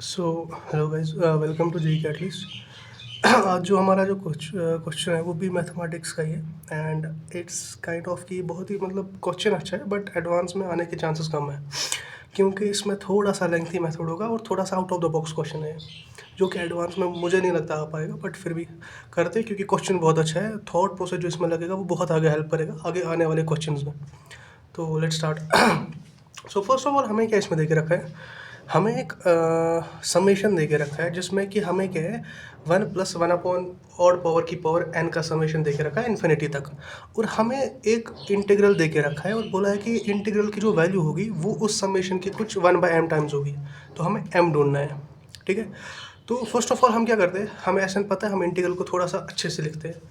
So hello guys, welcome to G Catalyst. आज जो हमारा जो क्वेश्चन है वो भी मैथमेटिक्स का ही है एंड इट्स काइंड ऑफ कि बहुत ही मतलब क्वेश्चन अच्छा है बट एडवांस में आने के चांसेस कम है क्योंकि इसमें थोड़ा सा लेंथी मेथड होगा और थोड़ा सा out of the box question है जो कि एडवांस में मुझे नहीं लगता आ पाएगा, बट फिर भी करते हैं क्योंकि क्वेश्चन बहुत अच्छा है। थॉट प्रोसेस जो इसमें लगेगा वो बहुत आगे हेल्प करेगा आगे आने वाले क्वेश्चन में। तो let's start. So first of all हमें क्या इसमें दे के रखा है, हमें एक समेशन दे के रखा है जिसमें कि हमें क्या है 1+1 ऑड पावर की पावर n का समेशन दे के रखा है इन्फिनिटी तक। और हमें एक इंटीग्रल दे के रखा है और बोला है कि इंटीग्रल की जो वैल्यू होगी वो उस समेशन की कुछ 1/m टाइम्स होगी। तो हमें m ढूंढना है, ठीक है। तो फर्स्ट ऑफ ऑल हम क्या करते हैं, हमें ऐसा पता है, हम इंटीग्रल को थोड़ा सा अच्छे से लिखते हैं।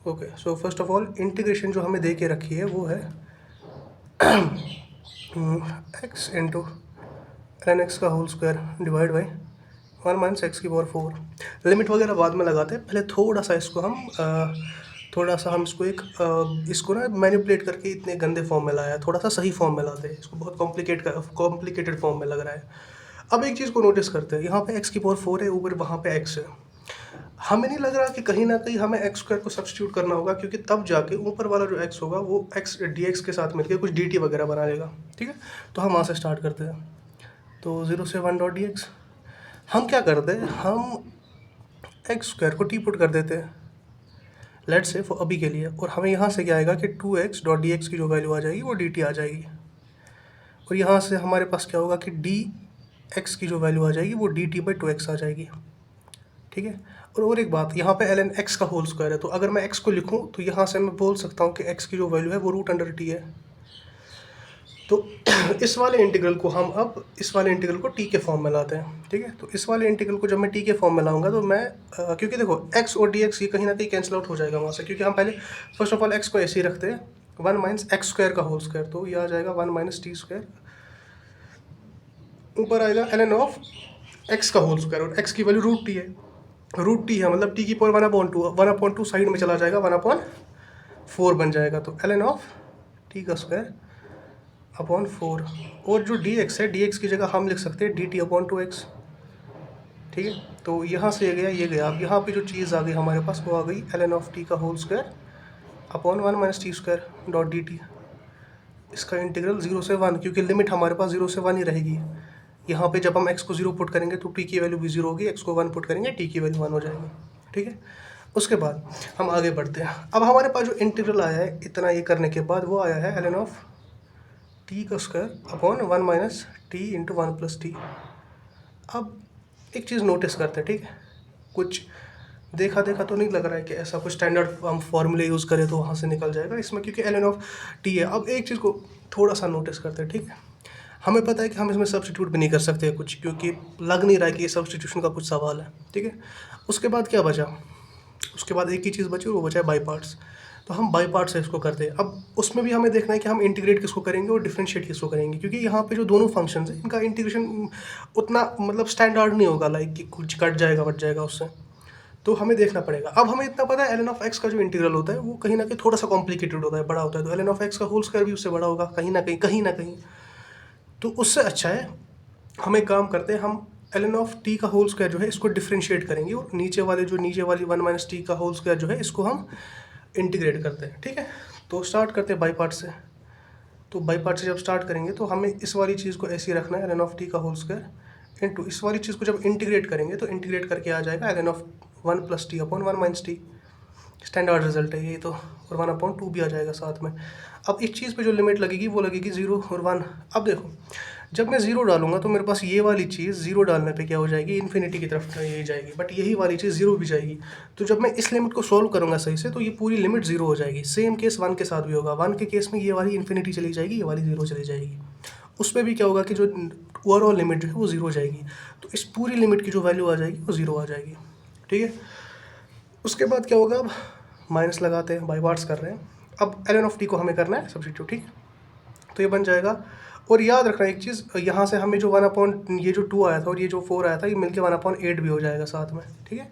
Okay, so first of all integration जो हमें दे के रखी है वो है x इंटू टेन एक्स का whole square divide by 1 - x⁴। Limit वगैरह बाद में लगाते हैं, पहले थोड़ा सा इसको हम इसको एक इसको ना मैनिपुलेट करके इतने गंदे फॉर्म में लाया है, थोड़ा सा सही फॉर्म में लाते हैं इसको। बहुत कॉम्प्लिकेटेड फॉर्म में लग रहा है। अब एक चीज़ को नोटिस करते हैं, यहाँ पे x⁴ है, ऊपर वहाँ पे x है। हमें नहीं लग रहा कि कहीं ना कहीं हमें x² को सब्स्टिट्यूट करना होगा, क्योंकि तब जाके ऊपर वाला जो x होगा वो x dx के साथ मिलकर कुछ dt वगैरह बना लेगा, ठीक है। तो हम वहाँ से स्टार्ट करते हैं। तो 0 से 1 डॉट dx हम क्या करते हैं, हम x² को टी पुट कर देते हैं, लेट्स से अभी के लिए। और हमें यहाँ से क्या आएगा कि 2x डॉट dx की जो वैल्यू आ जाएगी वो dt आ जाएगी। और यहाँ से हमारे पास क्या होगा कि dx की जो वैल्यू आ जाएगी वो dt/2x आ जाएगी, ठीक है। और एक बात, यहाँ पे ln x का होल स्क्वायर है, तो अगर मैं x को लिखूँ तो यहाँ से मैं बोल सकता हूँ कि x की जो वैल्यू है वो √t है। तो इस वाले इंटीग्रल को हम अब इस वाले इंटीग्रल को t के फॉर्म में लाते हैं, ठीक है। तो इस वाले इंटीग्रल को जब मैं t के फॉर्म में लाऊंगा तो मैं क्योंकि देखो x और dx ये कहीं ना कहीं कैंसिल आउट हो जाएगा वहाँ से, क्योंकि हम पहले फर्स्ट ऑफ ऑल x को ऐसे ही रखते हैं 1 - x² का होल स्क्वायर। तो ये आ जाएगा 1 - t², ऊपर आएगा ln ऑफ x का होल स्क्वायर, और x की वैल्यू √t है। √t है मतलब t की पावर 1/2 साइड में चला जाएगा, 1/4 बन जाएगा। तो ln ऑफ t का स्क्वायर अपॉन 4। और जो dx है, dx की जगह हम लिख सकते हैं dt/2x, ठीक है। तो यहाँ से ये गया। अब यहाँ पे जो चीज़ आ गई हमारे पास वो आ गई ln ऑफ t का whole square upon 1 - t² dot dt। इसका इंटीग्रल 0 से 1, क्योंकि लिमिट हमारे पास 0 से 1 ही रहेगी। यहाँ पे जब हम x को 0 पुट करेंगे तो t की वैल्यू भी 0 होगी, x को 1 पुट करेंगे t की वैल्यू 1 हो जाएगी, ठीक है। उसके बाद हम आगे बढ़ते हैं। अब हमारे पास जो इंटीग्रल आया है इतना ये करने के बाद वो आया है ln ऑफ t का square upon 1 - t into 1 + t। अब एक चीज़ नोटिस करते हैं, ठीक है। कुछ देखा देखा तो नहीं लग रहा है कि ऐसा कुछ स्टैंडर्ड हम फॉर्मूले यूज़ करें तो वहाँ से निकल जाएगा इसमें, क्योंकि ln ऑफ t है। अब एक चीज़ को थोड़ा सा नोटिस करते हैं, ठीक है। हमें पता है कि हम इसमें सब्स्टिट्यूट भी नहीं कर सकते कुछ, क्योंकि लग नहीं रहा है कि ये सब्स्टिट्यूशन का कुछ सवाल है, ठीक है। उसके बाद क्या बचा, उसके बाद एक ही चीज़ बची, वो बचा है बाई पार्ट्स। तो हम बाई पार्ट से इसको करते हैं। अब उसमें भी हमें देखना है कि हम इंटीग्रेट किसको करेंगे और डिफरेंशिएट किसको करेंगे, क्योंकि यहाँ पे जो दोनों फंक्शंस हैं इनका इंटीग्रेशन उतना मतलब स्टैंडर्ड नहीं होगा, लाइक कि कुछ कट जाएगा बट जाएगा उससे। तो हमें देखना पड़ेगा। अब हमें इतना पता है ln ऑफ x का जो इंटीग्रल होता है वो कहीं ना कहीं थोड़ा सा कॉम्प्लिकेटेड होता है, बड़ा होता है। तो ln ऑफ x का होल स्क्वायर भी उससे बड़ा होगा कहीं ना कहीं। तो उससे अच्छा है हम एक काम करते हैं, हम ln ऑफ t का होल स्क्वायर जो है इसको डिफरेंशिएट करेंगे, और नीचे वाली 1 - t का होल स्क्वायर जो है इसको हम इंटीग्रेट करते हैं, ठीक है। तो स्टार्ट करते हैं बाई पार्ट से। तो बाई पार्ट से जब स्टार्ट करेंगे तो हमें इस वाली चीज़ को ऐसे ही रखना है, ln ऑफ t का होल स्क्वायर इंटू इस वाली चीज़ को जब इंटीग्रेट करेंगे तो इंटीग्रेट करके आ जाएगा ln of 1 + t upon 1 - t। Standard result है ये तो। और 1/2 भी आ जाएगा साथ में। अब इस चीज़ पे जो लिमिट लगेगी वो लगेगी 0 और 1। अब देखो जब मैं 0 डालूंगा तो मेरे पास ये वाली चीज़ 0 डालने पे क्या हो जाएगी, इन्फिनिटी की तरफ ये जाएगी, बट यही वाली चीज़ 0 भी जाएगी। तो जब मैं इस लिमिट को सोल्व करूंगा सही से तो ये पूरी लिमिट 0 हो जाएगी। सेम केस 1 के साथ भी होगा। 1 के केस में ये वाली इन्फिनिटी चली जाएगी, ये वाली 0 चली जाएगी। उसमें भी क्या होगा कि जो ओवरऑल लिमिट जो है वो 0 हो जाएगी। तो इस पूरी लिमिट की जो वैल्यू आ जाएगी वो 0 आ जाएगी, ठीक है। उसके बाद क्या होगा, अब माइनस लगाते हैं, बाई पार्ट्स कर रहे हैं। अब ln ऑफ t को हमें करना है सब्स्टिट्यूट, ठीक है। तो ये बन जाएगा। और याद रखना एक चीज़, यहाँ से हमें जो 1 ये जो 2 आया था और ये जो 4 आया था ये मिलके 1/8 भी हो जाएगा साथ में, ठीक है।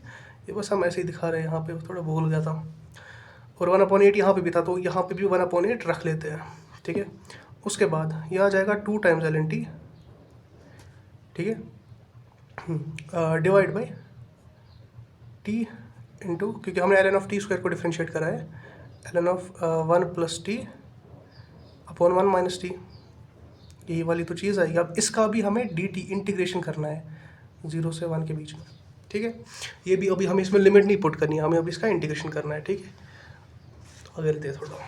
ये बस हम ऐसे ही दिखा रहे हैं, यहाँ पे थोड़ा भूल गया था। और 1/8 यहाँ पे भी था, तो यहाँ पे भी 1/8 रख लेते हैं, ठीक है। उसके बाद ये आ जाएगा 2 टाइम्स ln t, ठीक है। डिवाइड बाई टी इंटू, क्योंकि हमने ln ऑफ टी स्क्वायर को डिफ्रेंशिएट करा है, ln of 1 plus T upon 1 minus T, यही वाली तो चीज़ आएगी। अब इसका भी हमें डी टी इंटीग्रेशन करना है 0 से 1 के बीच में, ठीक है। ये भी अभी हमें इसमें लिमिट नहीं पुट करनी है, हमें अभी इसका इंटीग्रेशन करना है, ठीक है। तो आगे लेते हैं थोड़ा,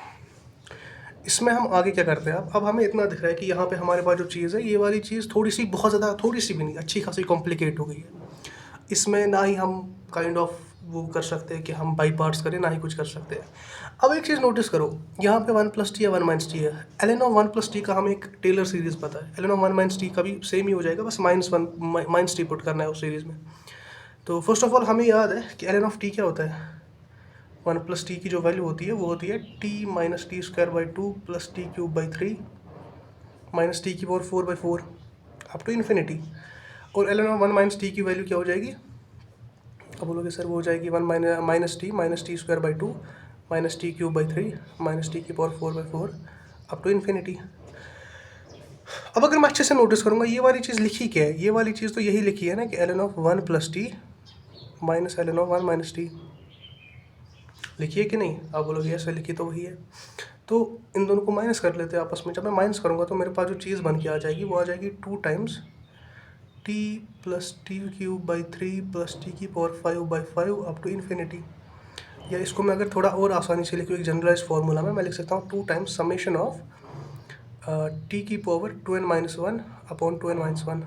इसमें हम आगे क्या करते हैं। अब हमें इतना दिख रहा है कि यहाँ पे हमारे पास जो चीज़ है, ये वाली चीज़ थोड़ी सी, बहुत ज़्यादा, थोड़ी सी भी नहीं, अच्छी खासी कॉम्प्लिकेट हो गई है। इसमें ना ही हम काइंड ऑफ वो कर सकते हैं कि हम बाई पार्ट्स करें, ना ही कुछ कर सकते हैं। अब एक चीज़ नोटिस करो, यहाँ पे 1 प्लस टी या 1 माइनस टी है, ln ऑफ 1 प्लस टी का हमें एक टेलर सीरीज़ पता है, ln ऑफ 1 माइनस टी का भी सेम ही हो जाएगा, बस माइनस टी पुट करना है उस सीरीज़ में। तो फर्स्ट ऑफ ऑल हमें याद है कि ln ऑफ टी क्या होता है, 1 प्लस टी की जो वैल्यू होती है वो होती है t minus t square by 2 plus t cube by 3 minus t की power 4 by 4 up to infinity. और ln ऑफ 1 माइनस टी की वैल्यू क्या हो जाएगी, अब बोलोगे सर वो हो जाएगी 1 minus t square by 2 minus t cube by 3 minus t की power 4 by 4 up to infinity. अब अगर मैं अच्छे से नोटिस करूँगा, ये वाली चीज़ लिखी क्या है, ये वाली चीज़ तो यही लिखी है ना कि ln of 1 plus T minus ln of 1 minus T, लिखी है कि नहीं, आप बोलोगे ऐसे लिखी तो वही है। तो इन दोनों को माइनस कर लेते हैं आपस में। जब मैं माइनस करूँगा तो मेरे पास जो चीज़ बन के आ जाएगी वो आ जाएगी 2 times t plus t cube by 3 plus t की power 5 by 5 up to infinity. या इसको मैं अगर थोड़ा और आसानी से लिखूँ, एक जनरलाइज फार्मूला में मैं लिख सकता हूँ 2 टाइम्स समेशन ऑफ टी की power 2n minus 1 upon 2n minus 1,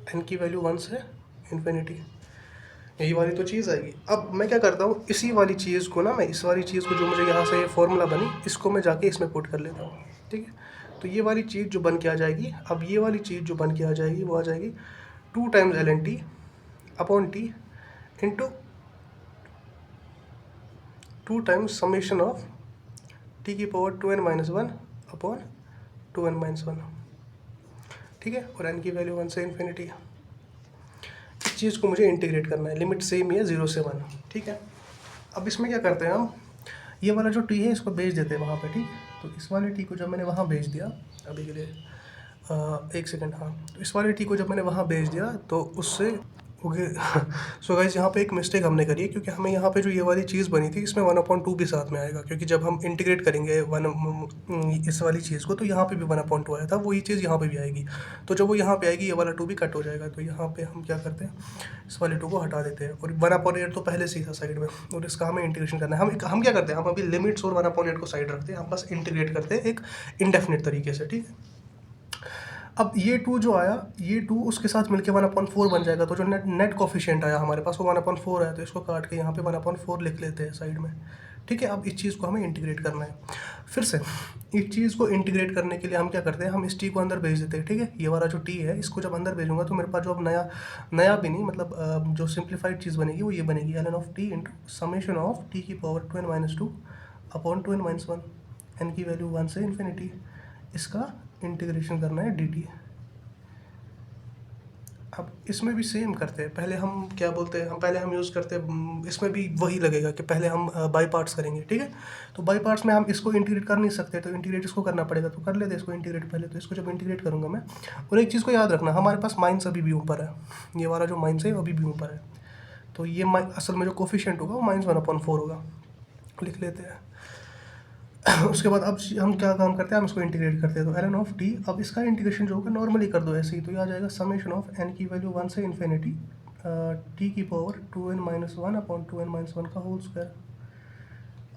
n की वैल्यू 1 से इन्फिनिटी, यही वाली तो चीज़ आएगी। अब मैं क्या करता हूँ, इसी वाली चीज़ को ना, मैं इस वाली चीज़ को जो मुझे यहाँ से ये फॉर्मूला बनी, इसको मैं जाके इसमें पुट कर लेता हूँ, ठीक है। तो ये वाली चीज़ जो बन के आ जाएगी, अब ये वाली चीज़ जो बन के आ जाएगी वो आ जाएगी 2 times ln t upon t into 2 times summation of t की power 2n minus 1 upon 2n minus 1, ठीक है। और n की वैल्यू 1 से इन्फिनिटी है। इस चीज़ को मुझे इंटीग्रेट करना है, लिमिट सेम ही है 0 से 1, ठीक है। अब इसमें क्या करते हैं हम, ये वाला जो टी है इसको भेज देते हैं वहाँ पे, ठीक। तो इस वाले टी को जब मैंने वहाँ भेज दिया, अभी के लिए एक सेकंड, हाँ, तो इस वाले टी को जब मैंने वहाँ भेज दिया तो उससे ओके। सो गाइस, यहाँ पे एक मिस्टेक हमने करी है, क्योंकि हमें यहाँ पे जो ये वाली चीज़ बनी थी इसमें 1/2 भी साथ में आएगा, क्योंकि जब हम इंटीग्रेट करेंगे इस वाली चीज़ को तो यहाँ पे भी 1/2 आया था, वही चीज़ यहाँ पे भी आएगी। तो जब वो यहाँ पे आएगी ये वाला 2 भी कट हो जाएगा। तो यहाँ पे हम क्या करते हैं, इस वाले 2 को हटा देते हैं, और 1/8 तो पहले से ही था साइड में, और इसका हमें इंटीग्रेशन करना है। हम क्या करते हैं, हम अभी लिमिट्स और 1/8 को साइड रखते हैं, हम बस इंटीग्रेट करते हैं एक इंडेफिनिट तरीके से, ठीक है। अब ये 2 जो आया, ये 2 उसके साथ मिलके 1/4 बन जाएगा। तो जो नेट कोफिशिएंट आया हमारे पास वो 1/4 आया, तो इसको काट के यहाँ पे 1/4 लिख लेते हैं साइड में, ठीक है। अब इस चीज़ को हमें इंटीग्रेट करना है। फिर से इस चीज़ को इंटीग्रेट करने के लिए हम क्या करते हैं, हम इस टी को अंदर भेज देते हैं, ठीक है। ये वाला जो टी है इसको जब अंदर भेजूंगा तो मेरे पास जो अब नया भी नहीं, मतलब जो सिंप्लीफाइड चीज़ बनेगी वो ये बनेगी, ln of t into summation of t की power 2n minus 2 upon 2n minus 1, n की वैल्यू 1 से इन्फिनिटी। इसका इंटीग्रेशन करना है dt। अब इसमें भी सेम करते हैं, पहले हम क्या बोलते हैं, पहले हम यूज़ करते हैं, इसमें भी वही लगेगा कि पहले हम बाई पार्ट्स करेंगे, ठीक है। तो बाई पार्ट्स में हम इसको इंटीग्रेट कर नहीं सकते, तो इंटीग्रेट इसको करना पड़ेगा, तो कर लेते हैं इसको इंटीग्रेट पहले। तो इसको जब इंटीग्रेट करूँगा मैं, और एक चीज़ को याद रखना, हमारे पास माइनस अभी भी ऊपर है, ये वाला जो माइनस है अभी भी ऊपर है, तो ये असल में जो कोफिशिएंट होगा वो -1/4 होगा, लिख लेते हैं। उसके बाद अब हम क्या काम करते हैं, हम इसको इंटीग्रेट करते हैं। तो ln ऑफ टी, अब इसका इंटीग्रेशन जो होगा नॉर्मली कर दो ऐसे ही, तो ये आ जाएगा समेशन ऑफ n की वैल्यू 1 से इन्फिनिटी टी की power 2n minus 1 upon 2n minus 1 का होल स्क्वायर।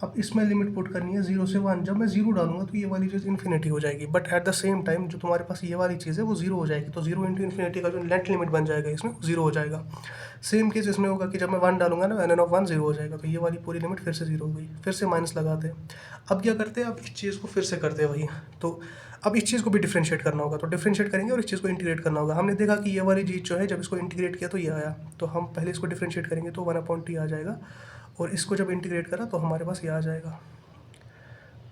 अब इसमें लिमिट पुट करनी है 0 से 1। जब मैं 0 डालूंगा तो ये वाली चीज़ इन्फिनिटी हो जाएगी, but at the same time जो तुम्हारे पास ये वाली चीज़ है वो 0 हो जाएगी। तो 0 इंटू इन्फिनिटी का जो नेट लिमिट बन जाएगा इसमें 0 हो जाएगा। सेम केस इसमें होगा कि जब मैं 1 डालूंगा ना, ln ऑफ 1 0 हो जाएगा, तो ये वाली पूरी लिमिट फिर से 0 हो गई। फिर से माइनस लगाते हैं। अब क्या करते हैं, अब इस चीज़ को फिर से करते हैं वही। तो अब इस चीज़ को भी डिफ्रेंशिएट करना होगा, तो डिफ्रेंशिएट करेंगे और इस चीज़ को इंटीग्रेट करना होगा। हमने देखा कि ये वाली चीज़ जो है जब इसको इंटीग्रेट किया तो ये आया, तो हम पहले इसको डिफ्रेंशिएट करेंगे तो 1/t आ जाएगा, और इसको जब इंटीग्रेट करा तो हमारे पास ये आ जाएगा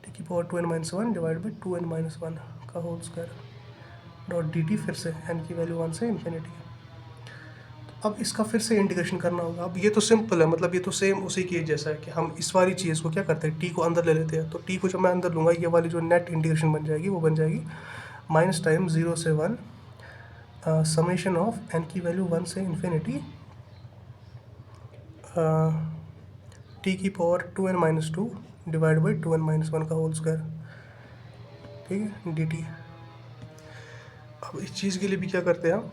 टी की power 2n minus 1 divide by 2n minus 1 का whole square dot d t, फिर से n की वैल्यू 1 से इन्फिनिटी। अब इसका फिर से इंटीग्रेशन करना होगा। अब ये तो सिंपल है, मतलब ये तो सेम उसी की जैसा है कि हम इस वाली चीज़ को क्या करते हैं, टी को अंदर ले लेते हैं। तो टी को जब मैं अंदर लूँगा ये वाली जो नेट इंटीग्रेशन बन जाएगी वो बन जाएगी माइनस टाइम 0 से 1 समेशन ऑफ एन की वैल्यू 1 से इन्फिनिटी टी की power 2n-2 divide by 2n-1 का होल स्क्वायर, ठीक है, dt। अब इस चीज़ के लिए भी क्या करते हैं हम,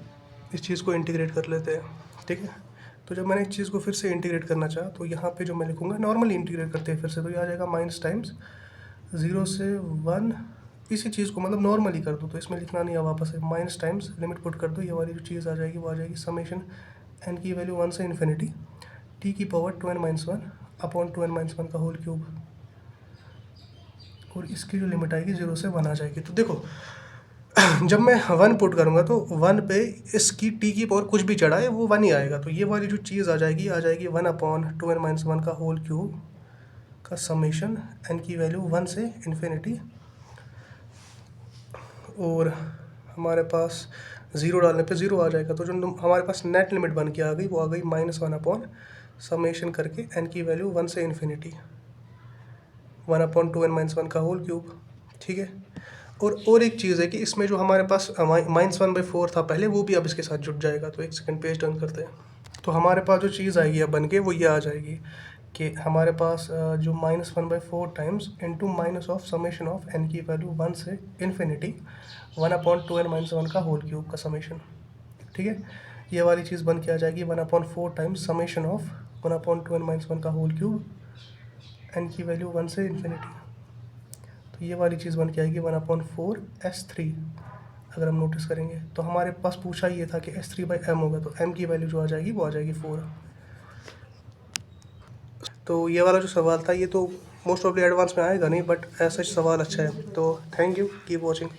इस चीज़ को इंटीग्रेट कर लेते हैं, ठीक है। तो जब मैंने इस चीज़ को फिर से इंटीग्रेट करना चाहा तो यहाँ पे जो मैं लिखूँगा, नॉर्मली इंटीग्रेट करते हैं फिर से, तो ये आ जाएगा माइनस टाइम्स 0 से 1, इसी चीज़ को मतलब नॉर्मली कर दो, तो इसमें लिखना नहीं है वापस है, माइनस टाइम्स लिमिट पुट कर दो, ये वाली जो चीज़ आ जाएगी वो आ जाएगी समेशन एन की वैल्यू 1 से इन्फिनिटी टी की पावर 2n-1 अपॉन 2n-1 का होल क्यूब, और इसकी जो लिमिट आएगी 0 से 1 आ जाएगी। तो देखो जब मैं 1 पुट करूँगा तो 1 पे इसकी टी की पावर कुछ भी चढ़ा है वो 1 ही आएगा, तो ये वाली जो चीज़ आ जाएगी 1 अपॉन 2n-1 का होल क्यूब का समेशन एन की वैल्यू 1 से इन्फिनिटी, और हमारे पास 0 डालने पे 0 आ जाएगा, तो जो हमारे पास नेट लिमिट बन के आ गई वो आ गई -1 अपॉन समेशन करके एन की वैल्यू 1 से इन्फिनिटी 1 अपॉन 2n-1 का होल क्यूब, ठीक है। और एक चीज़ है कि इसमें जो हमारे पास -1/4 था पहले, वो भी अब इसके साथ जुड़ जाएगा। तो एक सेकंड पेज टर्न करते हैं, तो हमारे पास जो चीज़ आएगी अब बन के वो ये आ जाएगी कि हमारे पास जो -1/4 times into minus of summation of n की वैल्यू 1 से इन्फिनिटी 1 अपॉन 2n-1 का होल क्यूब का समेशन, ठीक है। ये वाली चीज़ बन के आ जाएगी 1/4 times summation of 1 upon 2n-1 का होल क्यूब एन की वैल्यू 1 से इन्फिनिटी, तो ये वाली चीज़ बन के आएगी 1/4 S3। अगर हम नोटिस करेंगे तो हमारे पास पूछा ये था कि S3/m होगा, तो m की वैल्यू जो आ जाएगी वो आ जाएगी 4। तो ये वाला जो सवाल था ये तो मोस्ट ऑफली एडवांस में आएगा नहीं, बट ऐसा सवाल अच्छा है। तो थैंक यू, कीप वॉचिंग।